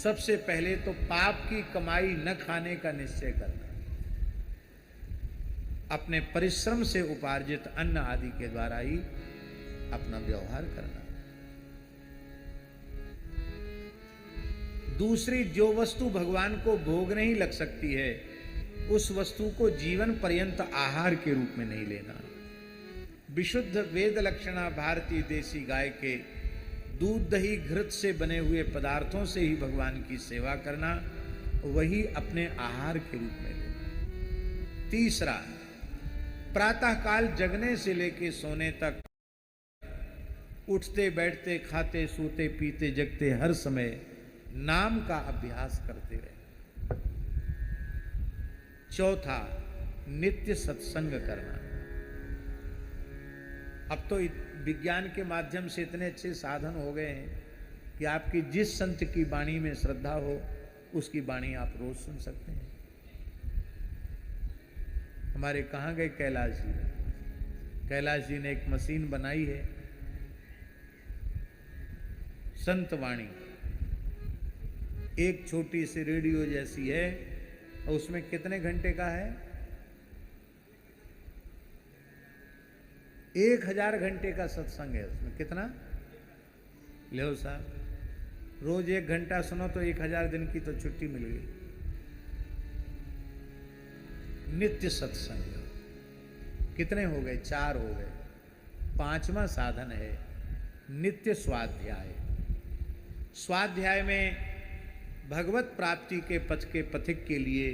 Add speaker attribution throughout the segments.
Speaker 1: सबसे पहले तो पाप की कमाई न खाने का निश्चय करना, अपने परिश्रम से उपार्जित अन्न आदि के द्वारा ही अपना व्यवहार करना। दूसरी, जो वस्तु भगवान को भोग नहीं लग सकती है उस वस्तु को जीवन पर्यंत आहार के रूप में नहीं लेना। विशुद्ध वेद लक्षणा भारतीय देसी गाय के दूध दही घृत से बने हुए पदार्थों से ही भगवान की सेवा करना, वही अपने आहार के रूप में लेना। तीसरा, प्रातःकाल जगने से लेकर सोने तक उठते बैठते खाते सोते पीते जगते हर समय नाम का अभ्यास करते रहे। चौथा, नित्य सत्संग करना। अब तो विज्ञान के माध्यम से इतने अच्छे साधन हो गए हैं कि आपकी जिस संत की वाणी में श्रद्धा हो उसकी वाणी आप रोज सुन सकते हैं। हमारे कहाँ गए कैलाश जी? कैलाश जी ने एक मशीन बनाई है, संत वाणी। एक छोटी सी रेडियो जैसी है और उसमें कितने घंटे का है? 1000 घंटे का सत्संग है उसमें। कितना ले साहब? रोज 1 घंटा सुनो तो 1000 दिन की तो छुट्टी मिल गई। नित्य सत्संग कितने हो गए? 4 हो गए। 5वां साधन है नित्य स्वाध्याय। स्वाध्याय में भगवत प्राप्ति के पथ के पथिक के लिए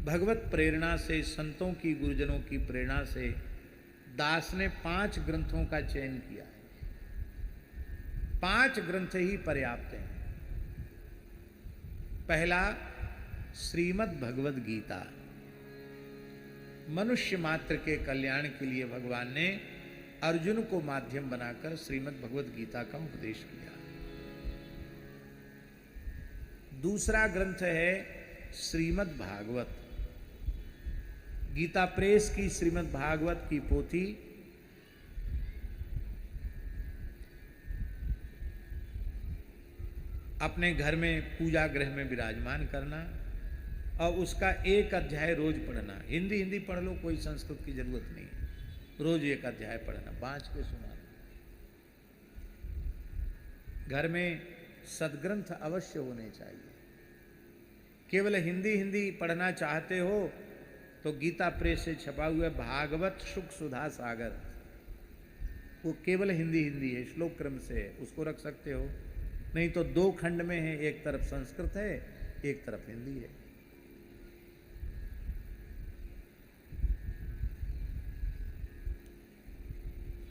Speaker 1: भगवत प्रेरणा से, संतों की गुरुजनों की प्रेरणा से दास ने 5 ग्रंथों का चयन किया है। 5 ग्रंथ ही पर्याप्त हैं। पहला, श्रीमद् भगवद गीता। मनुष्य मात्र के कल्याण के लिए भगवान ने अर्जुन को माध्यम बनाकर श्रीमद् भगवद गीता का उपदेश किया। दूसरा ग्रंथ है श्रीमद् भागवत। गीता प्रेस की श्रीमद् भागवत की पोथी अपने घर में पूजा गृह में विराजमान करना और उसका 1 अध्याय रोज पढ़ना। हिंदी पढ़ लो, कोई संस्कृत की जरूरत नहीं है। रोज 1 अध्याय पढ़ना, बाँच के सुनाना। घर में सदग्रंथ अवश्य होने चाहिए। केवल हिंदी पढ़ना चाहते हो तो गीता प्रेस से छपा हुआ भागवत शुक सुधा सागर, वो केवल हिंदी है, श्लोक क्रम से है, उसको रख सकते हो। नहीं तो 2 खंड में है, एक तरफ संस्कृत है एक तरफ हिंदी है।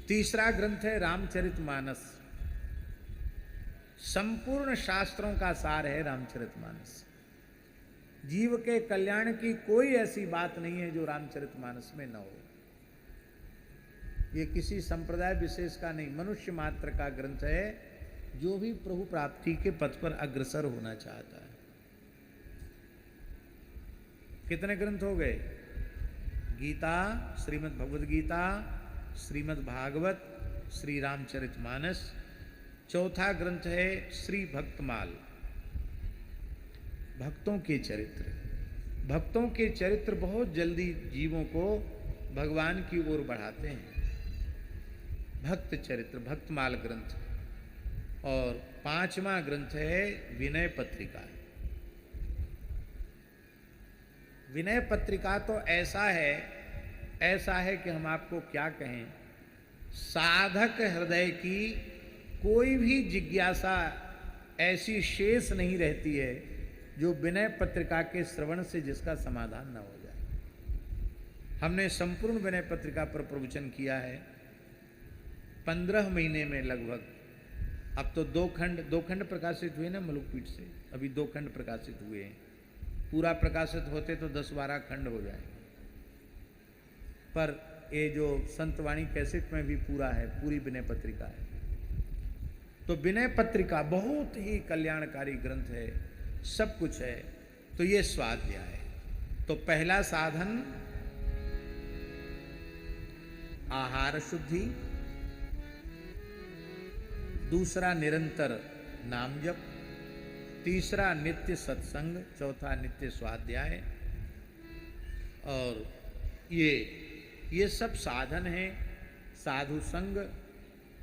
Speaker 1: तीसरा ग्रंथ है रामचरितमानस। संपूर्ण शास्त्रों का सार है रामचरितमानस। जीव के कल्याण की कोई ऐसी बात नहीं है जो रामचरितमानस में न हो। ये किसी संप्रदाय विशेष का नहीं, मनुष्य मात्र का ग्रंथ है जो भी प्रभु प्राप्ति के पथ पर अग्रसर होना चाहता है। कितने ग्रंथ हो गए? गीता, श्रीमद् भगवद गीता, श्रीमद् भागवत, श्री रामचरितमानस। चौथा ग्रंथ है श्री भक्तमाल, भक्तों के चरित्र। भक्तों के चरित्र बहुत जल्दी जीवों को भगवान की ओर बढ़ाते हैं। भक्त चरित्र, भक्तमाल ग्रंथ। और 5वां ग्रंथ है विनय पत्रिका। विनय पत्रिका तो ऐसा है कि हम आपको क्या कहें। साधक हृदय की कोई भी जिज्ञासा ऐसी शेष नहीं रहती है जो विनय पत्रिका के श्रवण से जिसका समाधान न हो जाए। हमने संपूर्ण विनय पत्रिका पर प्रवचन किया है 15 महीने में लगभग। अब तो 2 खंड प्रकाशित हुए ना मलुकपीठ से, अभी 2 खंड प्रकाशित हुए हैं। पूरा प्रकाशित होते तो 10-12 खंड हो जाए, पर ये जो संतवाणी कैसेट में भी पूरा है, पूरी विनय पत्रिका है। तो विनय पत्रिका बहुत ही कल्याणकारी ग्रंथ है, सब कुछ है। तो ये स्वाध्याय है। तो पहला साधन आहार शुद्धि, दूसरा निरंतर नाम जप, तीसरा नित्य सत्संग, चौथा नित्य स्वाध्याय। और ये सब साधन हैं, साधु संग।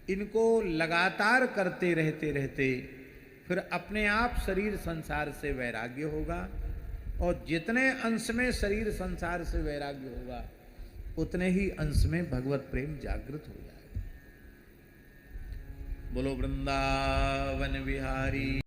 Speaker 1: इनको लगातार करते रहते फिर अपने आप शरीर संसार से वैराग्य होगा, और जितने अंश में शरीर संसार से वैराग्य होगा उतने ही अंश में भगवत प्रेम जागृत हो जाएगा। बोलो वृंदावन बिहारी।